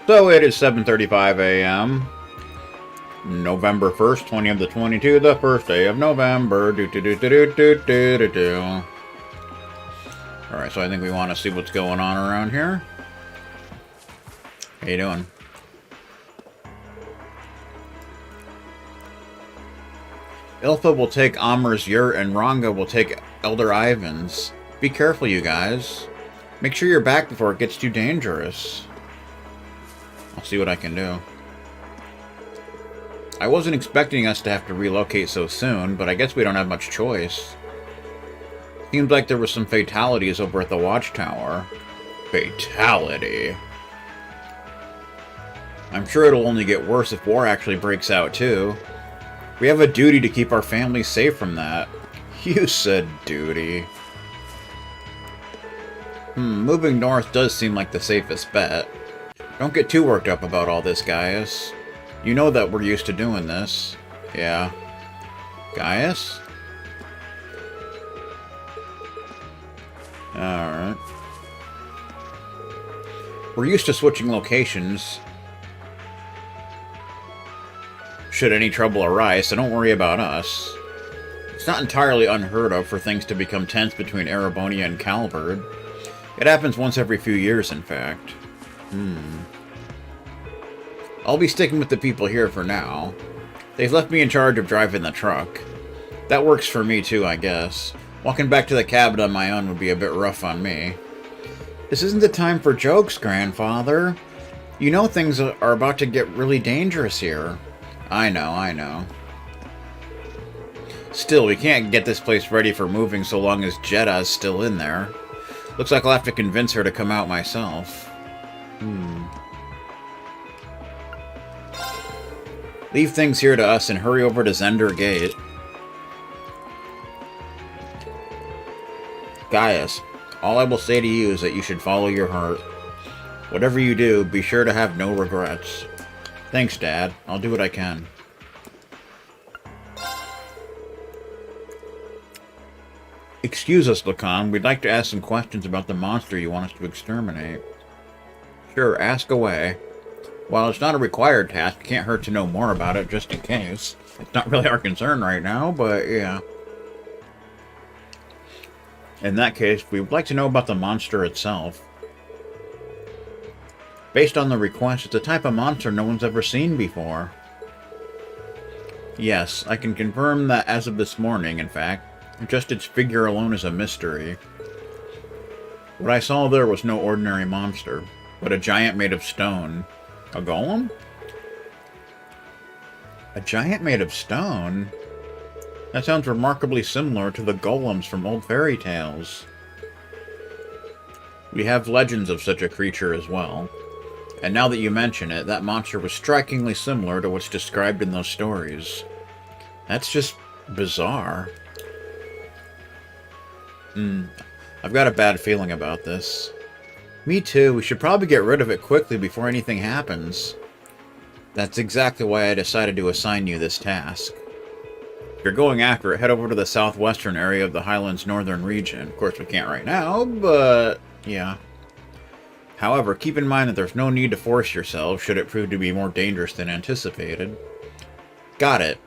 So it is 7:35 a.m. November 1st, 20 of the 22, the first day of November. Alright, so I think we want to see what's going on around here. How you doing? Ilfa will take Amir's yurt and Ranga will take Elder Ivan's. Be careful, you guys. Make sure you're back before it gets too dangerous. I'll see what I can do. I wasn't expecting us to have to relocate so soon, but I guess we don't have much choice. Seems like there were some fatalities over at the watchtower. Fatality. I'm sure it'll only get worse if war actually breaks out, too. We have a duty to keep our families safe from that. You said duty. Moving north does seem like the safest bet. Don't get too worked up about all this, Gaius. You know that we're used to doing this. Yeah. Gaius? Alright. We're used to switching locations should any trouble arise, so don't worry about us. It's not entirely unheard of for things to become tense between Erebonia and Calvard. It happens once every few years, in fact. I'll be sticking with the people here for now. They've left me in charge of driving the truck. That works for me too, I guess. Walking back to the cabin on my own would be a bit rough on me. This isn't the time for jokes, Grandfather. You know things are about to get really dangerous here. I know. Still, we can't get this place ready for moving so long as Jetta's still in there. Looks like I'll have to convince her to come out myself. Leave things here to us and hurry over to Zender Gate. Gaius, all I will say to you is that you should follow your heart. Whatever you do, be sure to have no regrets. Thanks, Dad. I'll do what I can. Excuse us, Lacan. We'd like to ask some questions about the monster you want us to exterminate. Sure, ask away. While it's not a required task, it can't hurt to know more about it, just in case. It's not really our concern right now, but yeah. In that case, we would like to know about the monster itself. Based on the request, it's a type of monster no one's ever seen before. Yes, I can confirm that as of this morning, in fact, just its figure alone is a mystery. What I saw there was no ordinary monster, but a giant made of stone. A golem? A giant made of stone? That sounds remarkably similar to the golems from old fairy tales. We have legends of such a creature as well. And now that you mention it, that monster was strikingly similar to what's described in those stories. That's just bizarre. I've got a bad feeling about this. Me too. We should probably get rid of it quickly before anything happens. That's exactly why I decided to assign you this task. If you're going after it, head over to the southwestern area of the Highlands northern region. Of course, we can't right now, but yeah. However, keep in mind that there's no need to force yourself should it prove to be more dangerous than anticipated. Got it.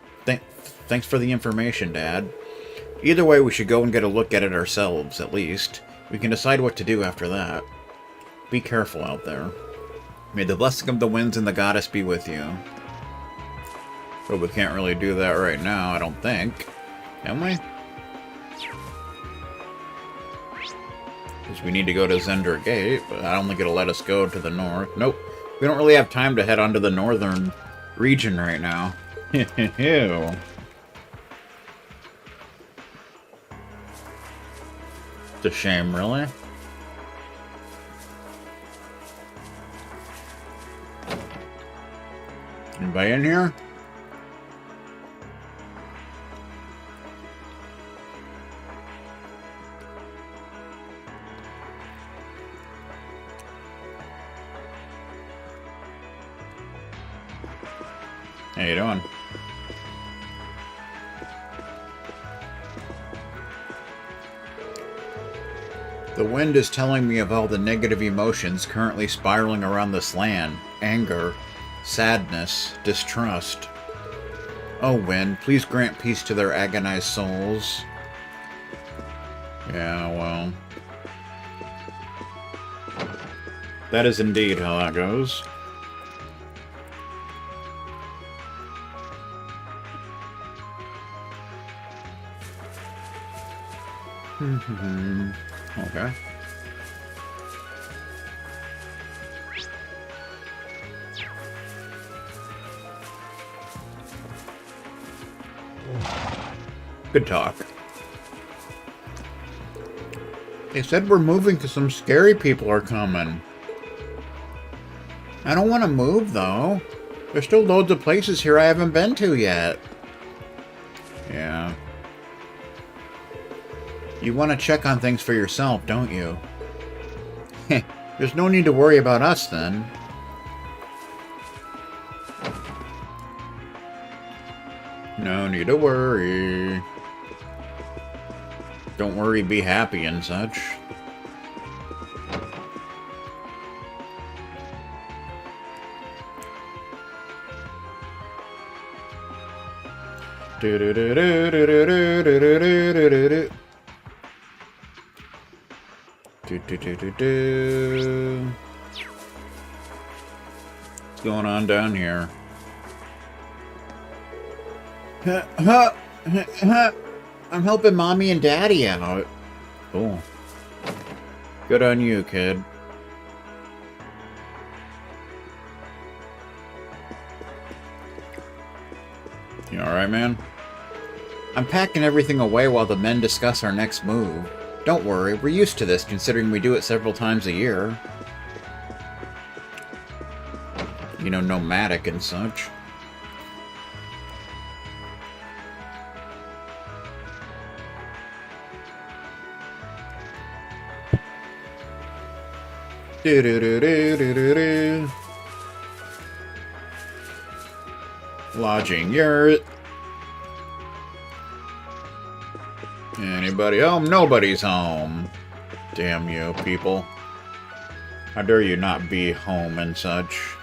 Thanks for the information, Dad. Either way, we should go and get a look at it ourselves, at least. We can decide what to do after that. Be careful out there. May the blessing of the winds and the goddess be with you. But we can't really do that right now, I don't think. Can we? Because we need to go to Zender Gate, but I don't think it'll let us go to the north. Nope. We don't really have time to head onto the northern region right now. Ew. It's a shame, really. Anybody in here? How you doing? The wind is telling me of all the negative emotions currently spiraling around this land. Anger, sadness, distrust. Oh, wind, please grant peace to their agonized souls. Yeah, well... that is indeed how that goes. Okay. Good talk. They said we're moving because some scary people are coming. I don't want to move, though. There's still loads of places here I haven't been to yet. Yeah. You want to check on things for yourself, don't you? There's no need to worry about us, then. No need to worry. Don't worry, be happy and such. Do do do do do do do do do do do do. What's going on down here? I'm helping Mommy and Daddy out. Cool. Good on you, kid. You alright, man? I'm packing everything away while the men discuss our next move. Don't worry, we're used to this, considering we do it several times a year. You know, nomadic and such. Do-do-do-do-do-do-do. Lodging yurt. Anybody home? Nobody's home. Damn you, people. How dare you not be home and such.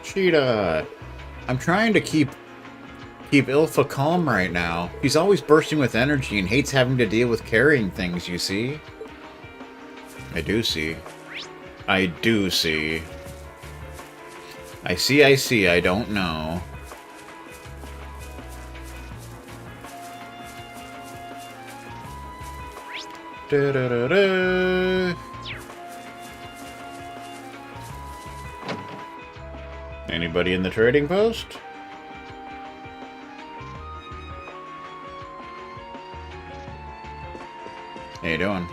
Cheetah. I'm trying to keep Ilfa calm right now. He's always bursting with energy and hates having to deal with carrying things, you see? I do see. I do see. I see, I don't know. Da-da-da-da. Anybody in the trading post? How you doing?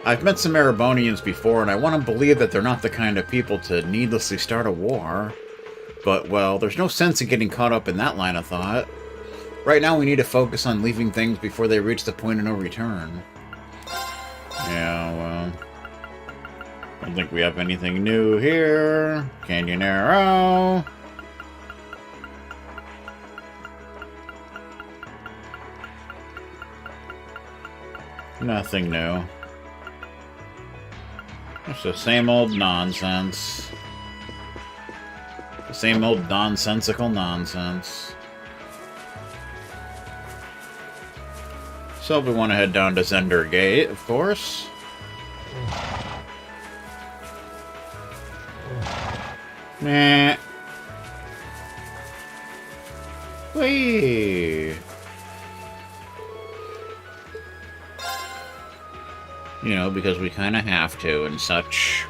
I've met some Erebonians before, and I want to believe that they're not the kind of people to needlessly start a war. But, well, there's no sense in getting caught up in that line of thought. Right now we need to focus on leaving things before they reach the point of no return. Yeah, well... I don't think we have anything new here. Canyon Arrow. Nothing new. It's the same old nonsense. The same old nonsensical nonsense. So we want to head down to Zender Gate, of course. Nah. Whee! You know, because we kind of have to and such.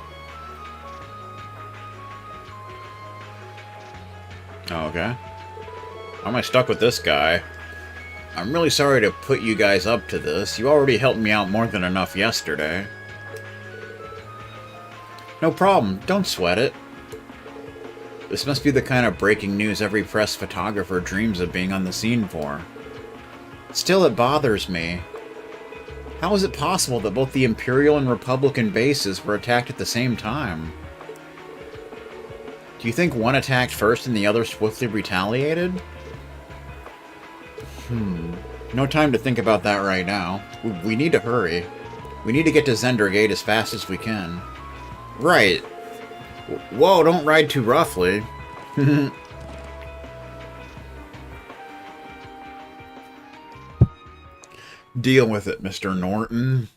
Okay. Why am I stuck with this guy? I'm really sorry to put you guys up to this. You already helped me out more than enough yesterday. No problem. Don't sweat it. This must be the kind of breaking news every press photographer dreams of being on the scene for. Still, it bothers me. How is it possible that both the Imperial and Republican bases were attacked at the same time? Do you think one attacked first and the other swiftly retaliated? No time to think about that right now. We need to hurry. We need to get to Zender Gate as fast as we can. Right. Whoa, don't ride too roughly. Deal with it, Mr. Norton.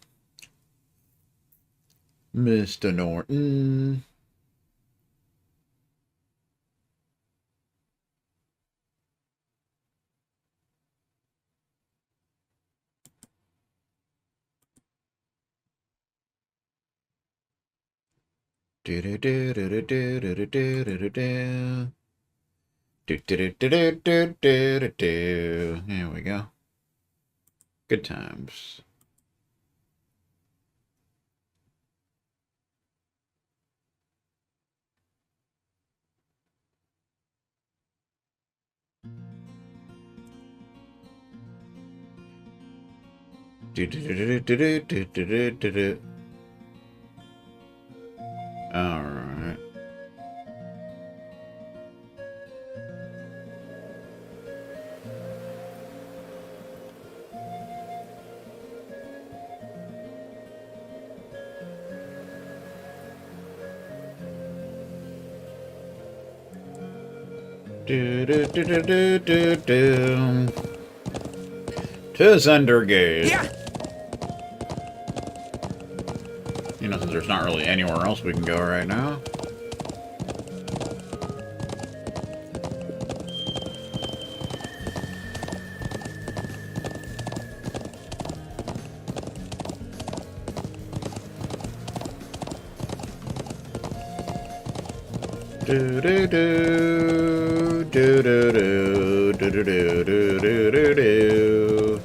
Mr. Norton. Here we go. Good times. All right. To Zender Gate. Yeah. You know, since there's not really anywhere else we can go right now. Do do do do do do do do do do do do.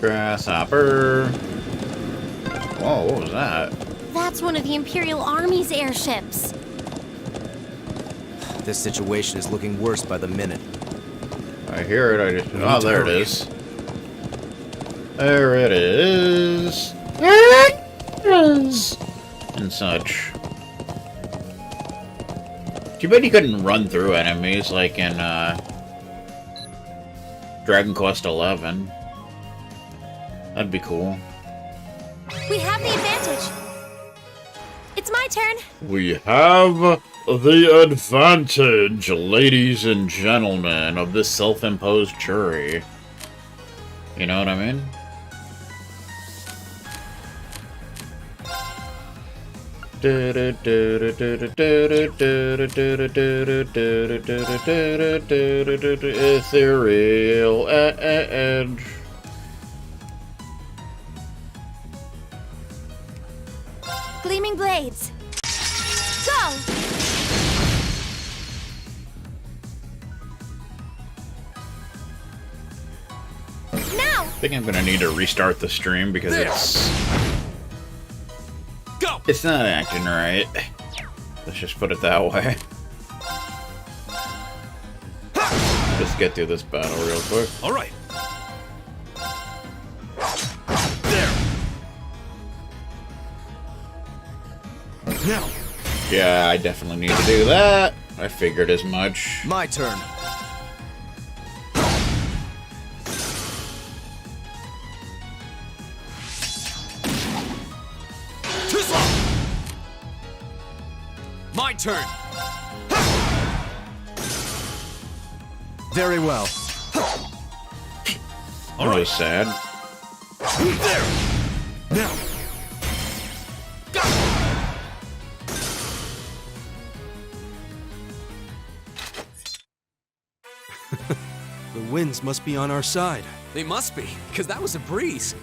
Grasshopper. Whoa, what was that? That's one of the Imperial Army's airships. This situation is looking worse by the minute. I hear it, I just... Oh, there it is. There it is. There it is. And such. Too bad you couldn't run through enemies like in, Dragon Quest XI. That'd be cool. We have the advantage. It's my turn. We have the advantage, ladies and gentlemen, of this self-imposed jury. You know what I mean? Ethereal edge. Gleaming blades. Go! Now! I think I'm gonna need to restart the stream because it's not acting right. Let's just put it that way. Just get through this battle real quick. All right. There. Now. Yeah, I definitely need to do that. I figured as much. My turn. My turn. Very well. All right, sad. There. Now. The winds must be on our side. They must be, because that was a breeze.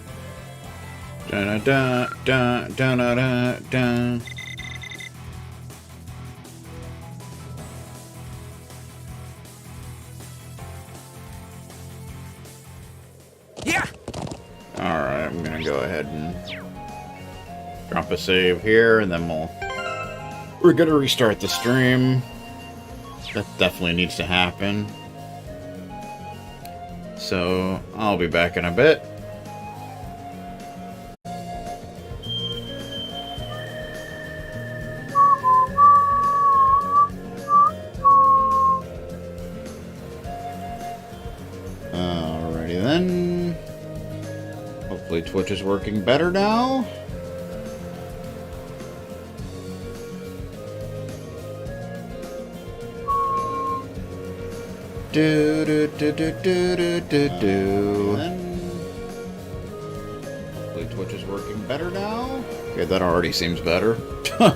Dun dun dun dun dun dun dun. Yeah. All right, I'm gonna go ahead and drop a save here, and then we're gonna restart the stream. That definitely needs to happen. So, I'll be back in a bit. Alrighty then. Hopefully Twitch is working better now. Do do do do do do do do. Hopefully Twitch is working better now. Okay, that already seems better. Do,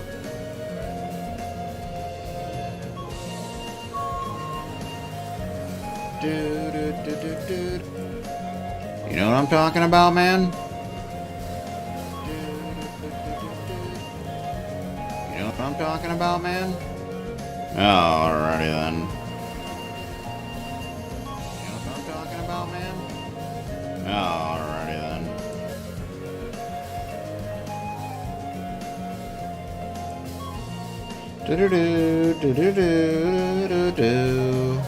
do, do, do, do. You know what I'm talking about, man? You know what I'm talking about, man? Alrighty then. Alrighty then. Do do do do do do do do.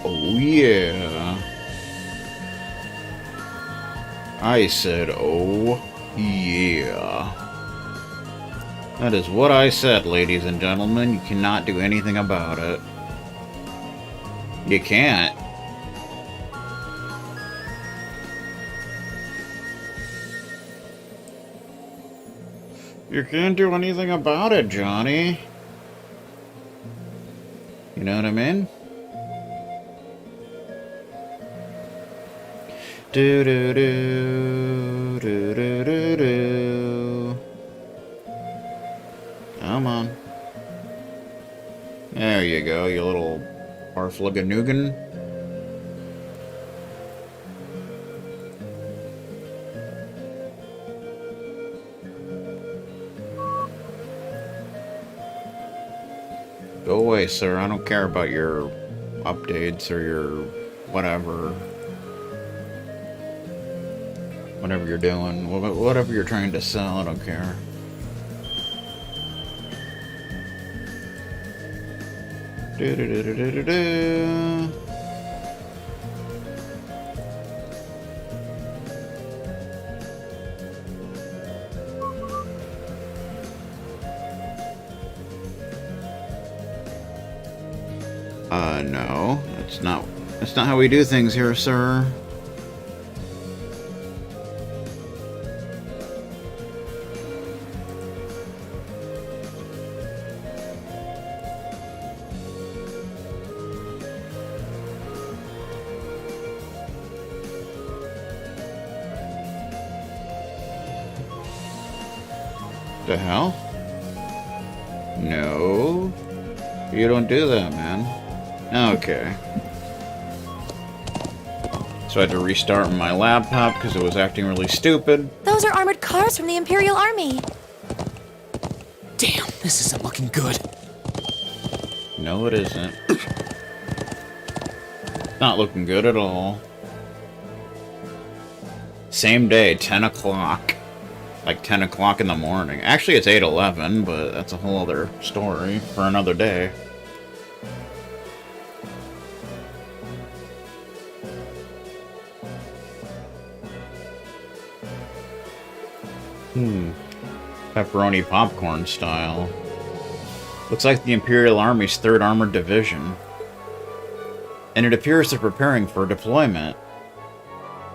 Oh yeah. I said, oh yeah. That is what I said, ladies and gentlemen. You cannot do anything about it. You can't. You can't do anything about it, Johnny. You know what I mean? Do do do do do do do. Come on. There you go, you little Arfluggenuggen. Go away, sir. I don't care about your updates or your whatever. Whatever you're doing. Whatever you're trying to sell, I don't care. Do do do do do do do. No. That's not how we do things here, sir. The hell? No. You don't do that, man. Okay. So I had to restart my laptop because it was acting really stupid. Those are armored cars from the Imperial Army. Damn, this isn't looking good. No, it isn't. Not looking good at all. Same day, 10 o'clock. Like 10 o'clock in the morning. Actually, it's 8:11, but that's a whole other story for another day. Pepperoni popcorn style. Looks like the Imperial Army's 3rd Armored Division. And it appears they're preparing for deployment.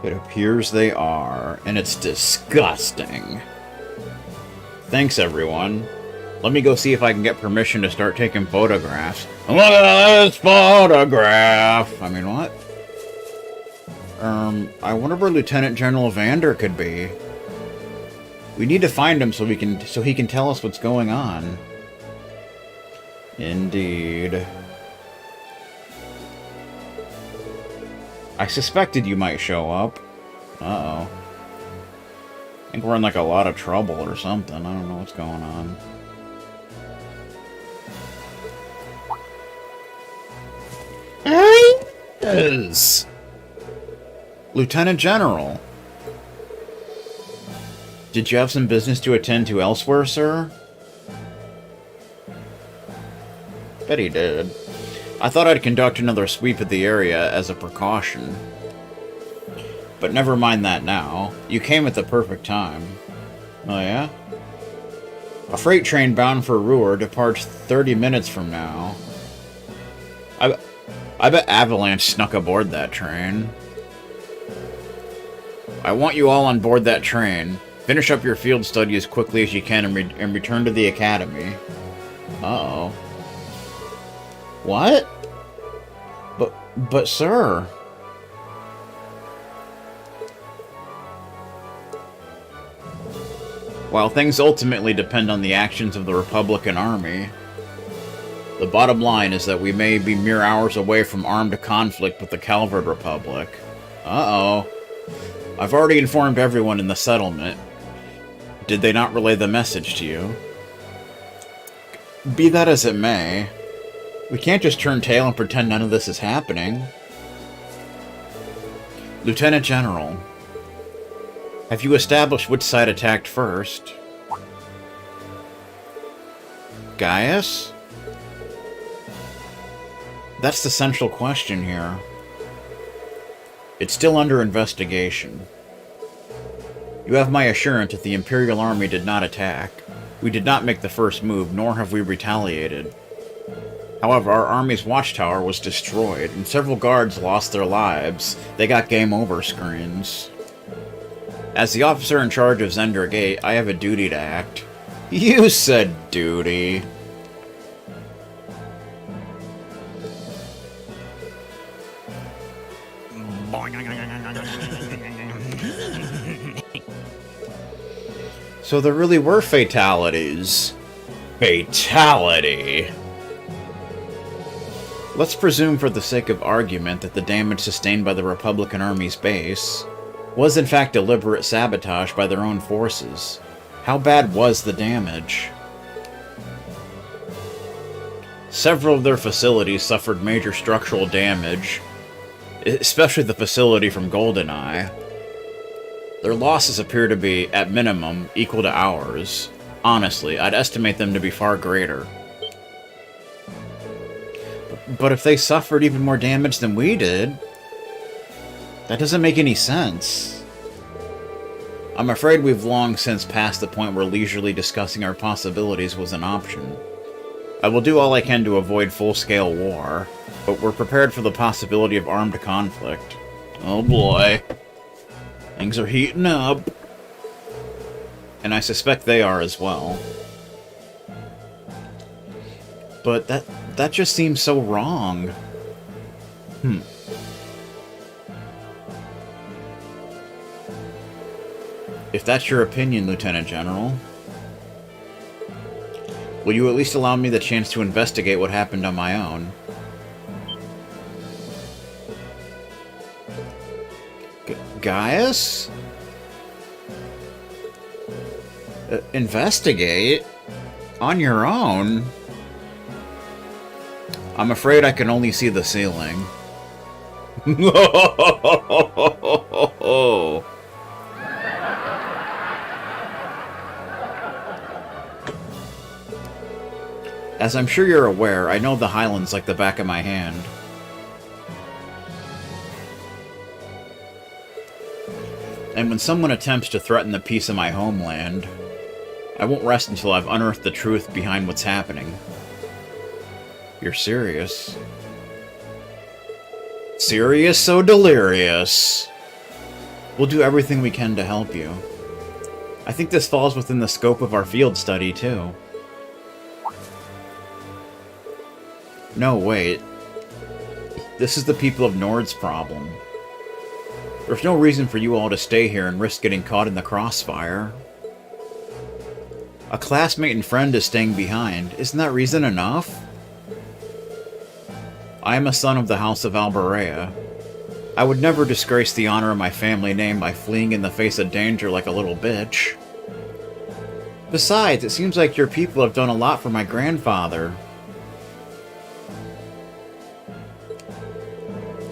It appears they are, and it's disgusting. Thanks, everyone. Let me go see if I can get permission to start taking photographs. Look at this photograph! I mean, what? I wonder where Lieutenant General Vander could be. We need to find him so he can tell us what's going on. Indeed. I suspected you might show up. Uh-oh. I think we're in like a lot of trouble or something. I don't know what's going on. Yes. Lieutenant General. Did you have some business to attend to elsewhere, sir? Bet he did. I thought I'd conduct another sweep of the area as a precaution. But never mind that now. You came at the perfect time. Oh yeah? A freight train bound for Ruhr departs 30 minutes from now. I bet Avalanche snuck aboard that train. I want you all on board that train. Finish up your field study as quickly as you can and return to the academy. Uh-oh. What? But sir... While things ultimately depend on the actions of the Republican Army, the bottom line is that we may be mere hours away from armed conflict with the Calvert Republic. Uh-oh. I've already informed everyone in the settlement. Did they not relay the message to you? Be that as it may, we can't just turn tail and pretend none of this is happening. Lieutenant General, have you established which side attacked first? Gaius? That's the central question here. It's still under investigation. You have my assurance that the Imperial Army did not attack. We did not make the first move, nor have we retaliated. However, our army's watchtower was destroyed, and several guards lost their lives. They got game over screens. As the officer in charge of Zender Gate, I have a duty to act. You said duty. So there really were fatalities. Fatality. Let's presume for the sake of argument that the damage sustained by the Republican Army's base was in fact deliberate sabotage by their own forces. How bad was the damage? Several of their facilities suffered major structural damage, especially the facility from GoldenEye. Their losses appear to be, at minimum, equal to ours. Honestly, I'd estimate them to be far greater. But if they suffered even more damage than we did, that doesn't make any sense. I'm afraid we've long since passed the point where leisurely discussing our possibilities was an option. I will do all I can to avoid full-scale war, but we're prepared for the possibility of armed conflict. Oh boy. Things are heating up. And I suspect they are as well. But that just seems so wrong. If that's your opinion, Lieutenant General, will you at least allow me the chance to investigate what happened on my own? Gaius? Investigate? On your own? I'm afraid I can only see the ceiling. As I'm sure you're aware, I know the Highlands like the back of my hand. And when someone attempts to threaten the peace of my homeland, I won't rest until I've unearthed the truth behind what's happening. You're serious? Serious so delirious. We'll do everything we can to help you. I think this falls within the scope of our field study, too. No, wait. This is the people of Nord's problem. There's no reason for you all to stay here and risk getting caught in the crossfire. A classmate and friend is staying behind. Isn't that reason enough? I am a son of the House of Alberea. I would never disgrace the honor of my family name by fleeing in the face of danger like a little bitch. Besides, it seems like your people have done a lot for my grandfather.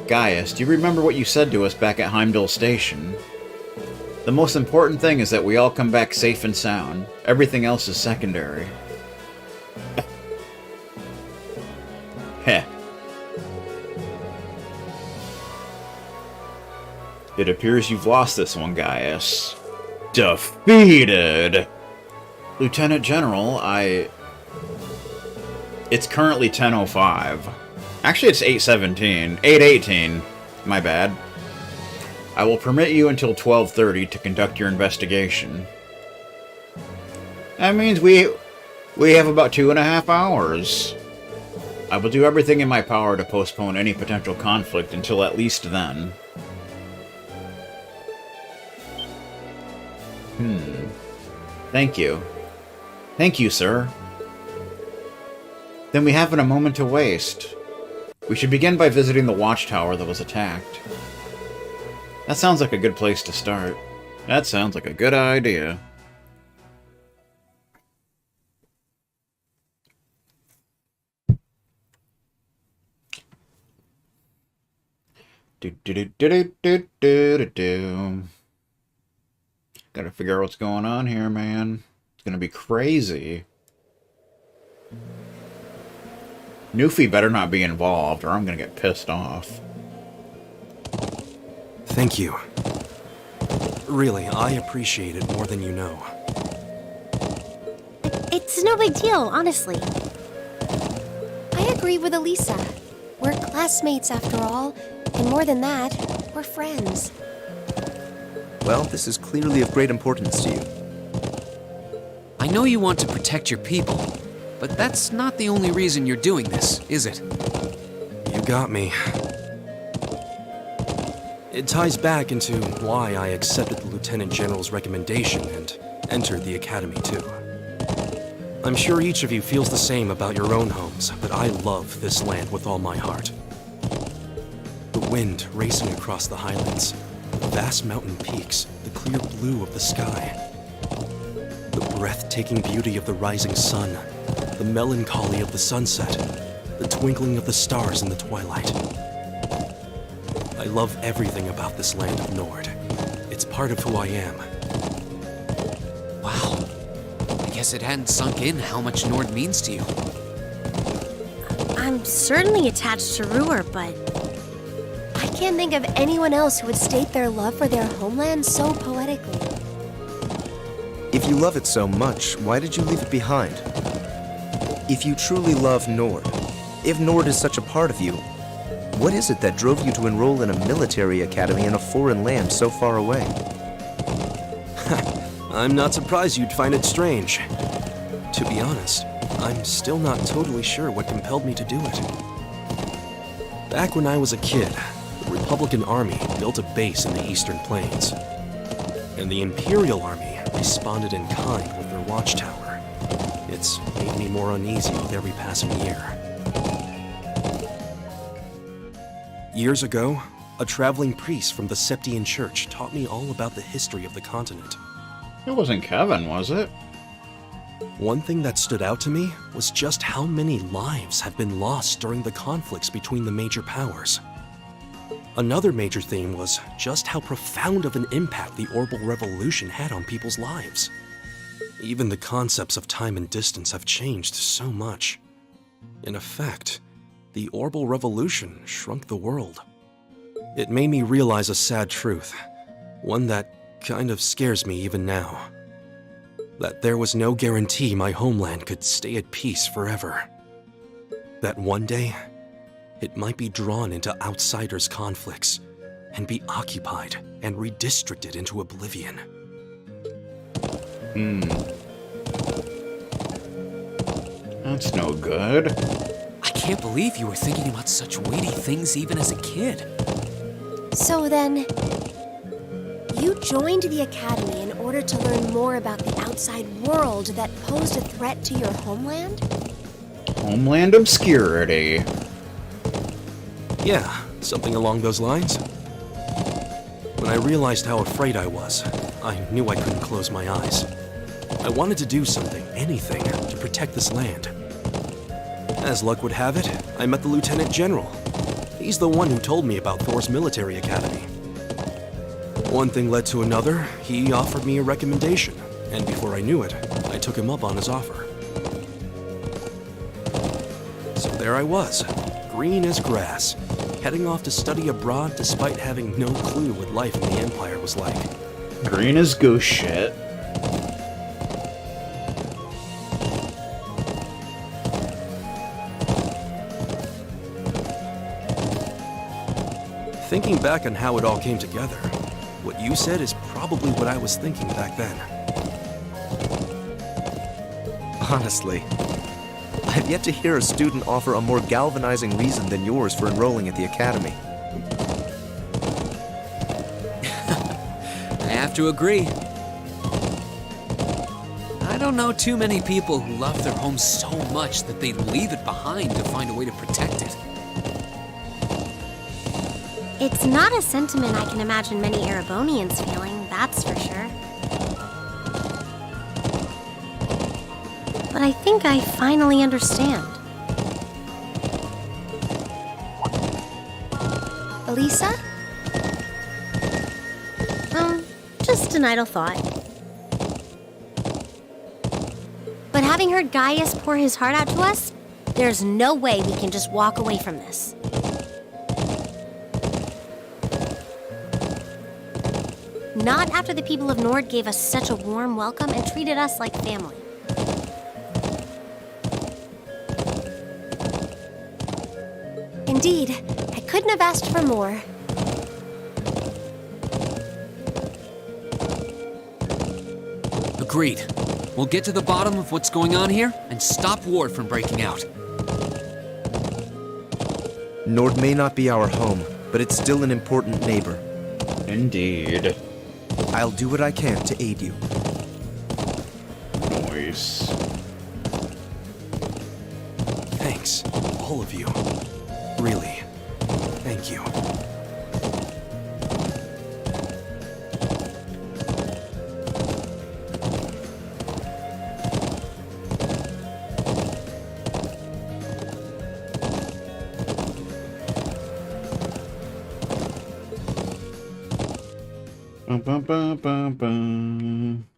Gaius, do you remember what you said to us back at Heimdall Station? The most important thing is that we all come back safe and sound. Everything else is secondary. Heh. It appears you've lost this one, Gaius. Defeated! Lieutenant General, It's currently 10:05. Actually, it's 8:17. 8:18. My bad. I will permit you until 12:30 to conduct your investigation. That means we have about 2.5 hours. I will do everything in my power to postpone any potential conflict until at least then. Thank you. Thank you, sir. Then we haven't a moment to waste. We should begin by visiting the watchtower that was attacked. That sounds like a good place to start. That sounds like a good idea. Gotta figure out what's going on here, man. It's gonna be crazy. Newfie better not be involved, or I'm gonna get pissed off. Thank you. Really, I appreciate it more than you know. It's no big deal, honestly. I agree with Elisa. We're classmates after all, and more than that, we're friends. Well, this is clearly of great importance to you. I know you want to protect your people, but that's not the only reason you're doing this, is it? You got me. It ties back into why I accepted the Lieutenant General's recommendation and entered the Academy too. I'm sure each of you feels the same about your own homes, but I love this land with all my heart. The wind racing across the Highlands, the vast mountain peaks, the clear blue of the sky, the breathtaking beauty of the rising sun, the melancholy of the sunset, the twinkling of the stars in the twilight. I love everything about this land of Nord. It's part of who I am. Wow. I guess it hadn't sunk in how much Nord means to you. I'm certainly attached to Ruhr, but I can't think of anyone else who would state their love for their homeland so poetically. If you love it so much, why did you leave it behind? If you truly love Nord, if Nord is such a part of you, what is it that drove you to enroll in a military academy in a foreign land so far away? I'm not surprised you'd find it strange. To be honest, I'm still not totally sure what compelled me to do it. Back when I was a kid, the Republican Army built a base in the Eastern Plains, and the Imperial Army responded in kind with their watchtower. It's made me more uneasy with every passing year. Years ago, a traveling priest from the Septian Church taught me all about the history of the continent. It wasn't Kevin, was it? One thing that stood out to me was just how many lives have been lost during the conflicts between the major powers. Another major theme was just how profound of an impact the Orbital Revolution had on people's lives. Even the concepts of time and distance have changed so much. In effect, the Orbital Revolution shrunk the world. It made me realize a sad truth, one that kind of scares me even now. That there was no guarantee my homeland could stay at peace forever. That one day, it might be drawn into outsiders' conflicts and be occupied and redistricted into oblivion. That's no good. I can't believe you were thinking about such weighty things even as a kid. So then, you joined the Academy in order to learn more about the outside world that posed a threat to your homeland? Homeland obscurity. Yeah, something along those lines. When I realized how afraid I was, I knew I couldn't close my eyes. I wanted to do something, anything, to protect this land. As luck would have it, I met the Lieutenant General. He's the one who told me about Thor's military academy. One thing led to another, he offered me a recommendation, and before I knew it, I took him up on his offer. So there I was, green as grass, heading off to study abroad despite having no clue what life in the Empire was like. Green as goose shit. Thinking back on how it all came together, what you said is probably what I was thinking back then. Honestly, I've yet to hear a student offer a more galvanizing reason than yours for enrolling at the Academy. I have to agree. I don't know too many people who love their home so much that they'd leave it behind to find a way to protect it. It's not a sentiment I can imagine many Erebonians feeling, that's for sure. But I think I finally understand. Elisa? Just an idle thought. But having heard Gaius pour his heart out to us, there's no way we can just walk away from this. Not after the people of Nord gave us such a warm welcome and treated us like family. Indeed, I couldn't have asked for more. Agreed. We'll get to the bottom of what's going on here and stop war from breaking out. Nord may not be our home, but it's still an important neighbor. Indeed. I'll do what I can to aid you. Nice. Thanks, all of you. Really, thank you. Bum, bum, bum, bum, bum.